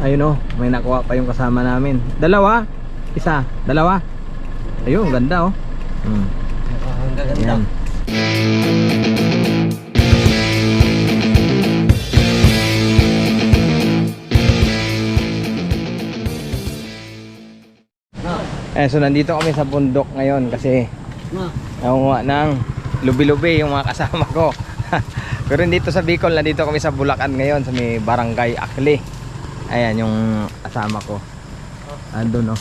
Ayun oh, may nakuha pa yung kasama namin. Dalawa? Isa? Dalawa? Ayun, ganda oh. Ang gaganda. Ayan. So nandito kami sa bundok ngayon kasi nakuha ng lubi-lubi yung mga kasama ko. Pero dito sa Bicol, nandito kami sa Bulacan ngayon sa may Barangay Akli. Ayan yung kasama ko. Andun oh.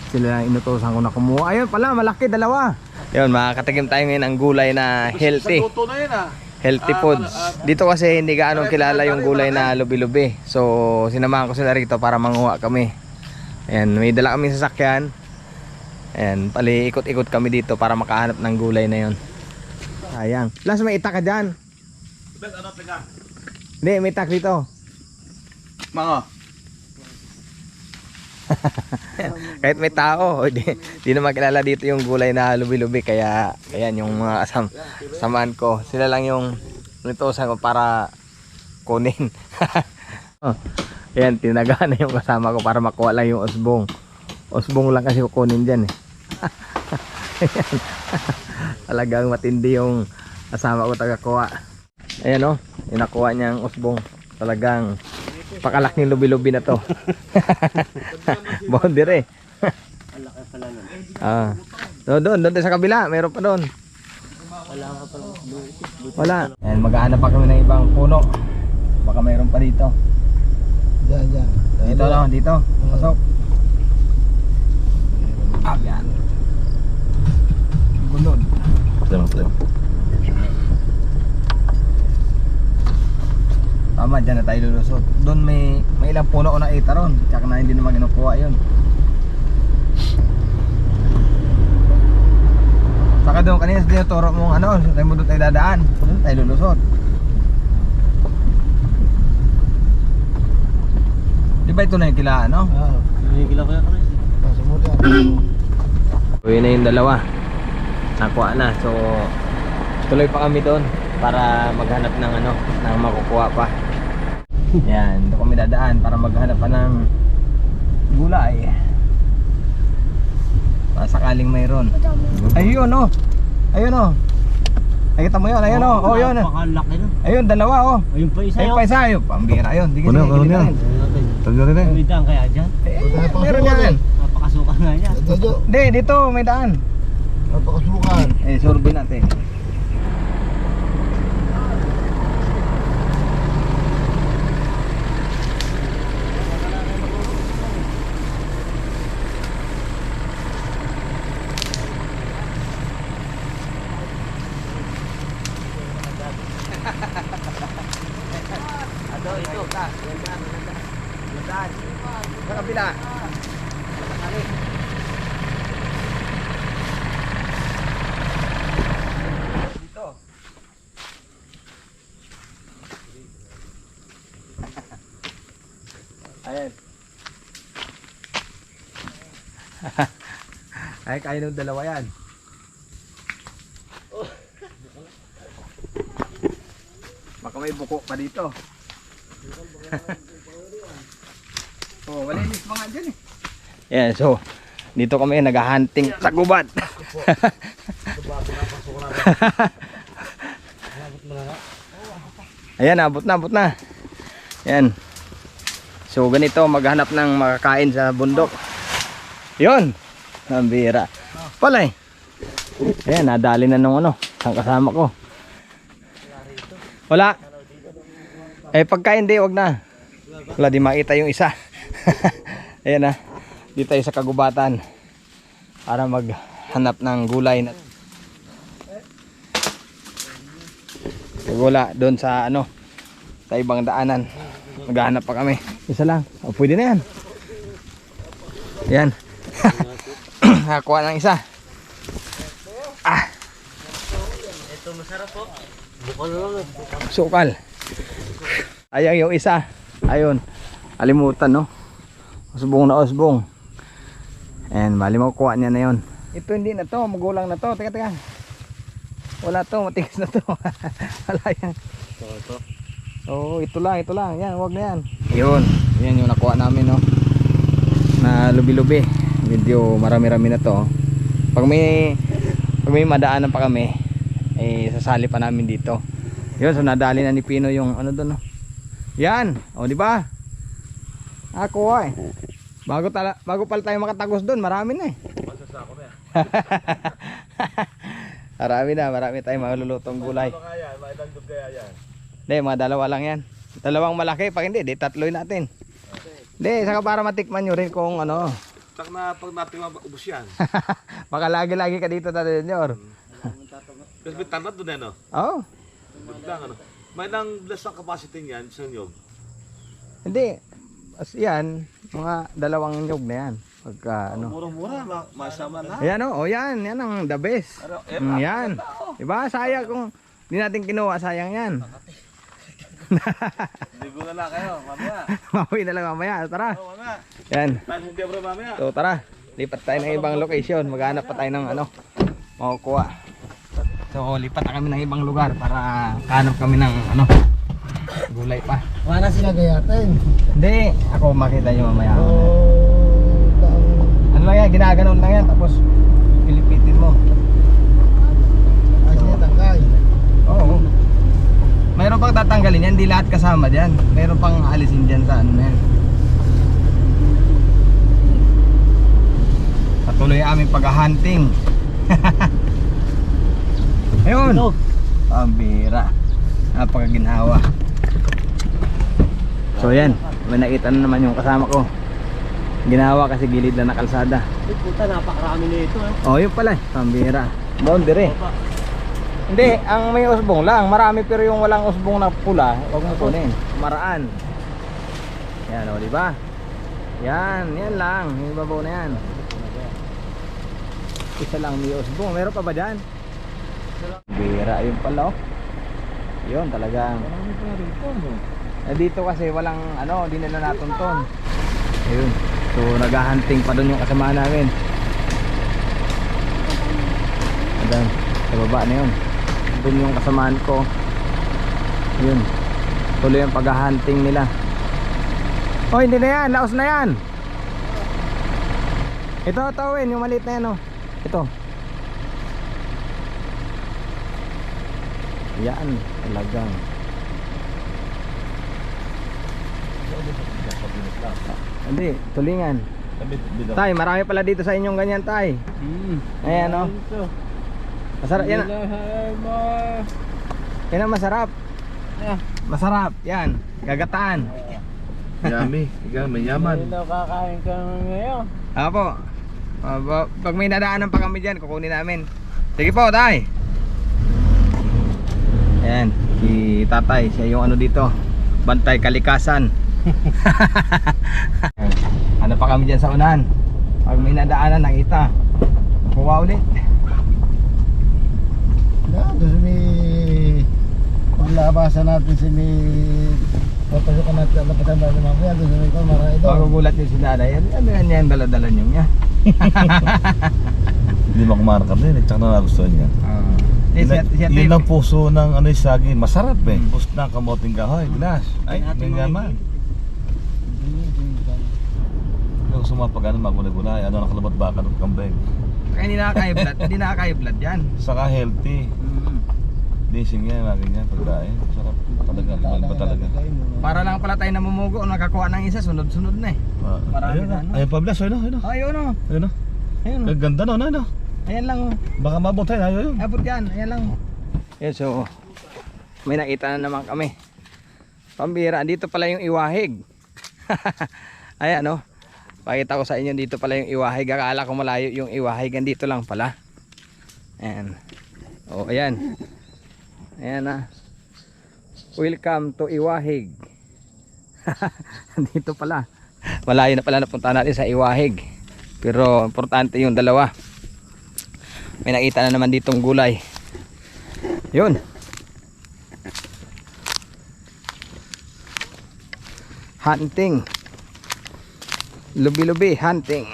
Sila lang inutosan ko na kumuha. Ayun pala, malaki, dalawa. Yun, makakatikim tayo ngayon ng gulay na healthy. Healthy foods. Dito kasi hindi gaano kilala yung gulay na lubi-lubi. So sinamahan ko sila rito para manguha kami. Ayan, may dala kami sasakyan. Ayan, pali ikot-ikot kami dito para makahanap ng gulay na yon. Sayang. Plus may itak ka dyan. Hindi, may itak dito. Mga. Kahit may tao, di naman kilala dito yung gulay na lubi-lubi. Kaya, ayan yung mga samaan ko. Sila lang yung nitosan ko para kunin. Oh. Ayan, tinagaan na yung kasama ko para makuha lang yung usbong. Usbong lang kasi kukunin dyan eh. Ayan. Talagang matindi yung kasama ko tagakuha. Ayan o, yung nakuha niyang usbong. Talagang pakalak ng lubi-lubi na to. Boundary. Alaki pala nun. Doon sa kabila, meron pa doon. Wala ka pala. Wala. Ayan, maghahanap pa kami ng ibang puno. Baka mayroon pa dito. Diyan. Dito lang, dito. Pasok. Yan. Gunod. Tama, dyan na tayo lulusot. Doon may ilang puno ko nakita ron. Tsaka na hindi naman kinukuha yun. Saka doon kanina sa tinuturo mong ano, tayo mo doon tayo dadaan. Doon tayo lulusot. Di ba ito na yung kilaan, no? Oo, hinigila ko yan Chris. Sumuli ako. Uwi na yung dalawa. Nakuha na. So tuloy pa kami doon para maghanap ng ano, ng makukuha pa. Yan, doon kami dadaan para maghanap pa ng gulay. Para sakaling mayroon. Ayun oh. Ayun oh. Nakita mo yun, ayun oh. Oh, yun. Napakalaki nun. Ayun, dalawa oh. Ayun pa isa Ayun yun. pa isa, ayun. Pambira yun. Sige, Kunin, sige, kunin gilitan. yan. Tagyo rin eh. May daan kaya dyan? Meron yan. Napakasukan nga niya. Hindi, dito may daan. Napakasukan. Sorbe natin. Ito, ta. Yan. Sa kabila. Dito. Ayan. Ay, kaya ng dalawa yan. Baka may buko pa dito. Oh, malinis pa nga dyan eh. Yeah, so dito kami nag-hunting sa gubat. Ayan, abot na. Yan. So ganito maghanap ng makakain sa bundok. Yun. Nambira. Palay. Ayan, nadali na nung ano, ang kasama ko. Wala. Eh pagka hindi, wag na. Wala, di makita yung isa. Ayan na. Dito tayo sa kagubatan para maghanap ng gulay na gula doon sa ano, sa ibang daanan. Maghahanap pa kami. Isa lang. O, pwede na yan. Yan. Nakakuha ng isa. Ito masarap po. Bukal lang. Sukal. Ayang yung isa. Ayun. Alimutan no. Usbong na usbong. Ayan, mali makukuha niya na yun. Ito hindi na to, magulang na to. Teka. Wala to, matigas na to. Wala yan. Ito. Oo, ito lang. Yan, wag na yan. Yun, yan yung nakuha namin, no, na lubi-lubi. Medyo marami-rami na to. Pag may madaanan pa kami, eh sasali pa namin dito. Yun, so nadali na ni Pino yung ano doon, no. Yan, o di ba? Ako eh. Bago pala tayo makatagos doon, marami na eh. Masasako na yan. Marami tayong malulutong gulay. Ano kaya? Maidagdag kaya yan? Hindi, mga dalawa lang yan. Dalawang malaki, pag hindi, di tatloy natin. Hindi, saka para matikman nyo rin kung ano. Tak na pag natin maubos yan. Baka lagi-lagi ka dito, Tatay Junior. Kasi may tanat doon yan, no? Oo. Magdang, ano? May nang bless ang capacity niyan sa nyog. Hindi. As yan, mga dalawang nyog na yan. Pagka ano. Murang-mura, masama na. Ayan o, yan ang the best. Yan. Diba, sayang kung hindi natin kinuha, sayang yan. Ligo na lang kayo, mamaya. Mawi na lang mamaya, tara. Oo, mamaya. Yan. Tayo hindi bro mamaya. So tara, lipat tayo ng ibang location. Maghanap pa tayo ng ano, makukuha. So lipat na kami ng ibang lugar para hanap kami ng ano, gulay pa. Wala sila gayatin. Hindi, ako makita nyo mamaya. Oh, Ano lang yan, ginaganon lang yan, tapos pilipitin mo. asya tangkay. Oo. Mayroon pang tatanggalin yan, hindi lahat kasama dyan. Mayroon pang alisin dyan sa ano na yan. Patuloy ang aming pag-hunting. Ayun. Pambira. Napakaginhawa. So yan, may nakita na naman yung kasama ko. Ginawa kasi gilid lang na kalsada. Puta, napakarami na ito. Oh, yun pala, pambira. Boundary. Hindi, ang may usbong lang, marami, pero yung walang usbong na pula, huwag mo kunin. Maraan. Yan o, di ba? Yan lang, yung ibabaw na yan. Isa lang may usbong, meron pa ba dyan? Bira, yun pala, oh. Yun talagang. Dito kasi walang ano, di nila natunton. Ayun. So naghahunting pa doon yung kasama namin. Ayan, sa baba na yun. Doon yung kasamaan ko. Yun. Tuloy ang paghahunting nila. Oh, hindi na yan, laos na yan. Ito, tawin, yung maliit na yan, oh. Ito. Yan, talagang. Hindi, tulingan. Tay, marami pala dito sa inyong ganyan, tay. Ayan, oh. Masarap yan. Yan ang masarap. Masarap, yan. Gagataan. Yummy, may yaman. Kakain ka ngayon. Apo. Pag may nadaanan pa kami dyan, kukunin namin. Sige po, tay. Ayan, si tatay, siya yung ano dito, bantay kalikasan. Ano pa kami dyan sa unahan. Pag may nadaanan, nakita, kuha ulit. Doon may paglabasan natin si may papasukan natin ang lapatan natin mamaya. Doon may kamara ito. Magugulat yung si nanay. Ano yan, dala-dala niyo niya. Hindi mo kumarkar din, tsaka na nagustuhan niya. Yun ang puso ng ano yung saging, masarap eh. Puso ng kamoting kahoy, bilas. Ay, may yaman. Yung sumapag ano, magulay-gulay, ano nakalabat baka ng kambing. Kaya hindi nakaka-blood, hindi nakaka-blood yan. Saka healthy. Dising yan, lagi yan, pagkain. Sarap talaga, iba talaga. Para lang pala tayo namumugo, nakakuha ng isa, sunod-sunod na eh. Marami Ayun na, na, no? ayun pa bilas, ayun na, ayun na. Ayun o, Ayun na. ayun o. Ganda no, ayun na. Ayan lang o. Baka mabot tayo, ayun. Abot yan, ayan lang. Yan, so may nakita na naman kami. Pambira, dito pala yung iwahig. Ayan o. Pakita ko sa inyo, dito pala yung iwahig. Akala ko malayo yung iwahig, dito lang pala. Ayan. O, ayan. Ayan na. Welcome to Iwahig. Dito pala. Malayo na pala napunta natin sa Iwahig. Pero importante yung dalawa. May nakita na naman ditong gulay. Yun. Hunting. Lubi-lubi hunting.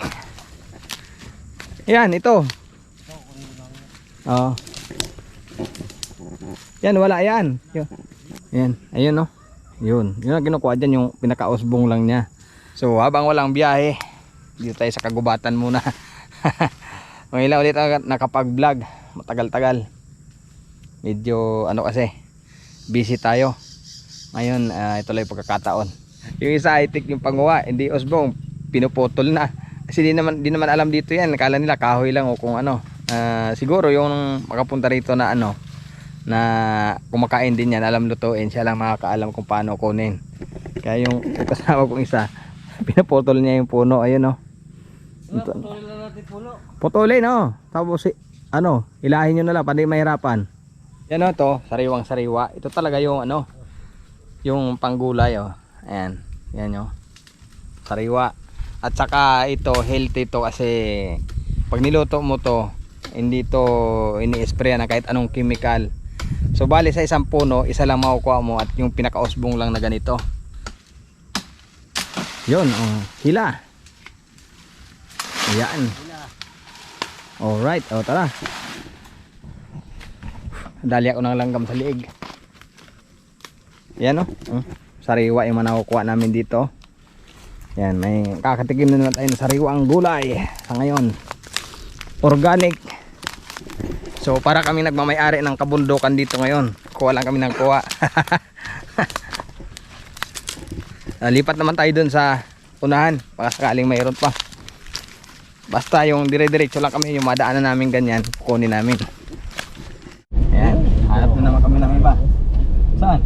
Yan, ito. Yan, wala yan. Yan, ayun no. Yun ang kinukuha dyan, yung pinakausbong lang niya. So habang walang biyahe, dito tayo sa kagubatan muna. Ngayon ulit ako nakapag-vlog, matagal-tagal. Medyo ano kasi, busy tayo. Ngayon ito lang yung pagkakataon. Yung isa high-tech yung panguha, hindi usbong, pinuputol na. Kasi di naman alam dito yan, akala nila kahoy lang o kung ano. Siguro yung makapunta rito na ano, na kumakain din yan, alam lutuin, siya lang makakaalam kung paano kunin. Kaya yung kasama kong isa, pinaputol niya yung puno, ayun o. Putulin lang natin puno. Putulin o. Tapos ano, ilahin nyo na lang, pandi mahirapan. Yan o to, sariwang sariwa. Ito talaga yung ano, yung panggulay o. Ayan, yan o. Sariwa. At saka ito, healthy to kasi pag niluto mo to, hindi to ini-spray na kahit anong chemical. So bali sa isang puno, isa lang makukuha mo at yung pinakausbong lang na ganito. Yun, oh, hila. Ayan. Alright, oh tara. Dali ako ng langgam sa liig. Yan oh, sariwa yung makukuha namin dito. Yan, may kakatikim na naman tayo ng sariwang gulay sa ngayon. Organic. So para kami nagmamayari ng kabundukan dito ngayon. Kuha lang kami ng kuha. Lipat naman tayo dun sa unahan, baka sakaling mayroon pa. Basta yung dire-diretso lang kami, yung madaanan namin ganyan, kukunin namin. Ayan, hanap na naman kami ng iba. Saan?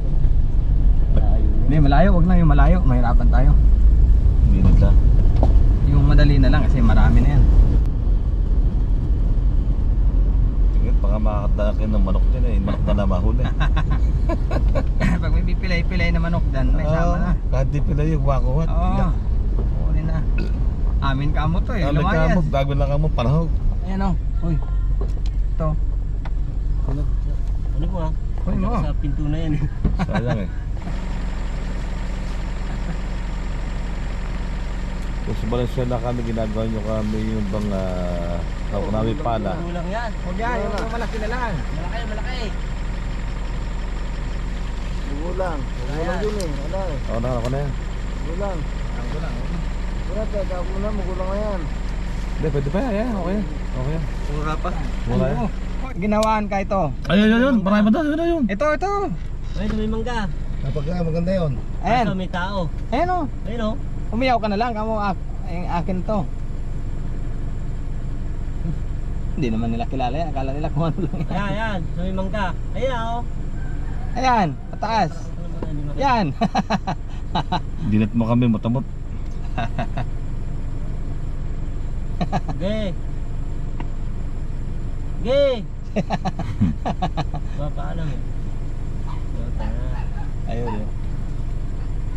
Hindi, malayo, wag na yung malayo, mahirapan tayo. Hindi lang. Yung madali na lang kasi marami na yan. Tingin, baka makakadalakin ng manok dyan eh. Manok na mahuli. Pag may pipilay-pilay na manok dyan, may sama na. Kahit di pila yung wakuhat. Oo, kukunin na. Amin kamo to eh, Amin lumayas. ka mo, bago lang ka mo, panahog. Ayan o, uy. Ito. Ano mo ha? Uy mo. Sa pinto na yan. Sayang eh. Kung sa Valenzuela kami, ginagawa nyo kami yung bang tawag namin pala. Ulang yan. Huwag yan, yung malaki na lang. Malaki, malaki. Gulang. Gulang yun eh. Wala eh. Oo, ako na yan. Gulang. Ang gulang. Wala tayo. Ako na. Magulang na yan. Hindi, pwede pa yan. Okay yan. Okay yan. Mura pa. Wala yan. Ginawaan ka ito. Ayun. Marami pa doon. Yun. Ito. Ay, may mangga. Kapag maganda yun. Ayan. Ito, may tao. Ayan o. Ayun o. Umiyaw ka na lang. Kamo akin to. Hindi naman nila kilala yan. Akala nila kung ano lang yan. Ayan, ayan. May mangga. Ayan o. Ayan. Pataas. Yan. Dinat mo kami, matamot. Ge. Ge. Mapaalam eh. Ayun eh.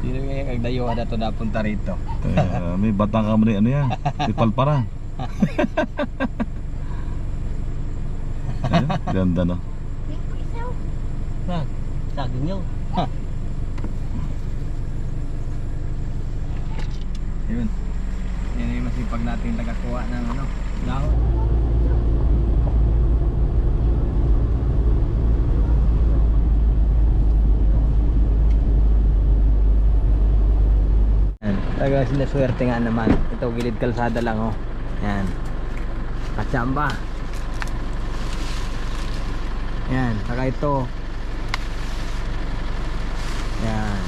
Sino yung kagdayo na ito napunta rito? May batang ka mo rin, ano yan? Pipalpara. Ayun, ganda no. Ha? Saging nyo. Ayun. Yan yung masipag natin tagakuha ng ano, dahon. Talaga sila swerte nga naman. Ito gilid kalsada lang oh. Yan. Katsamba. Yan, saka ito. Yan.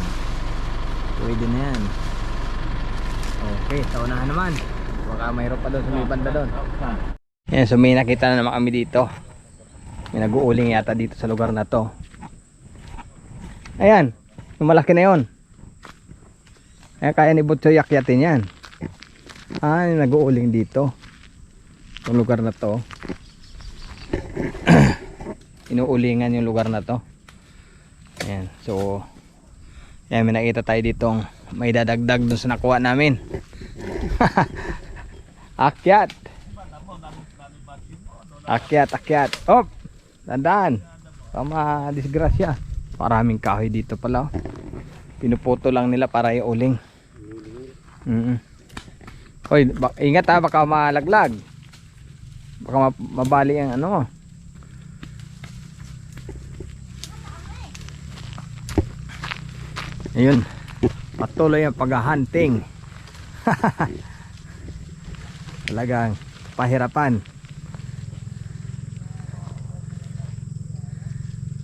Pwede na yan. Okay, sa unahan naman. Baka mayroon pa doon sa may banda doon. Yan, so may nakita na naman kami dito. May nag-uuling yata dito sa lugar na to. Ayan, yung malaki na yun. Kaya ni Butchoy yakyatin yan. Nag-uuling dito. Yung lugar na to. Inuulingan yung lugar na to. Ayan, so yan, may nakita tayo ditong may dadagdag dun sa nakuha namin. Akyat. Akyat. Hop. Dandaan. Tama, disgrasya. Maraming kahoy dito pala. Pinuputo lang nila para iuling. Hoy, ingat ha, baka malaglag. Baka mabali ang ano mo. Ayun. Patuloy ang paghahunting. Talagang pahirapan.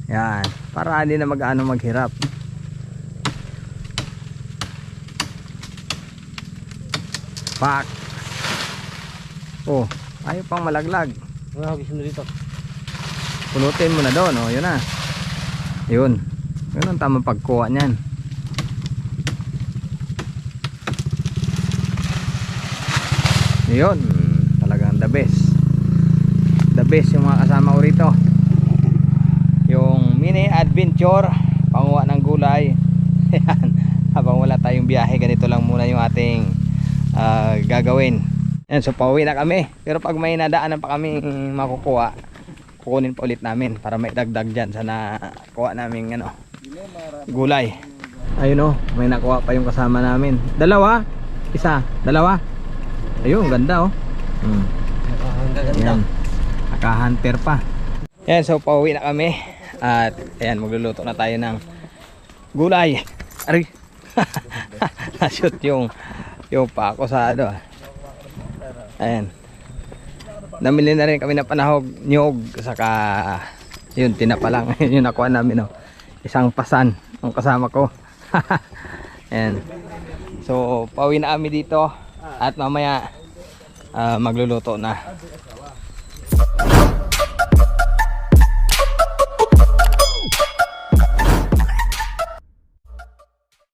Yan, para hindi na mag-ano maghirap. Pak. Oh, ayaw pang malaglag. Wala ako gusto dito. Pulutin mo na doon, oh, yun na. Yun. Yun ang tamang pagkuha niyan. Yun, talagang the best. The best yung mga kasama ko rito. Yung mini adventure, panguha ng gulay. Ayan, habang wala tayong biyahe, ganito lang muna yung ating gagawin. Ayan, so pauwi na kami. Pero pag may nadaanan pa kami makukuha, kukunin pa ulit namin para may dagdag dyan sa nakuha namin ano, gulay. Ayun, oh, may nakuha pa yung kasama namin. Dalawa? Isa? Dalawa? Ayun, ganda, oh. Ayan, naka-hunter pa. Ayan, so pauwi na kami. At ayan, magluluto na tayo ng gulay. Aray. Nashoot yung pako sa ano. Ayan. Namili na rin kami ng panahog, nyog, saka yun, tinapa lang. Yun nakuha namin, oh. Isang pasan ang kasama ko. Ayan. So pauwi na kami dito at mamaya magluluto na.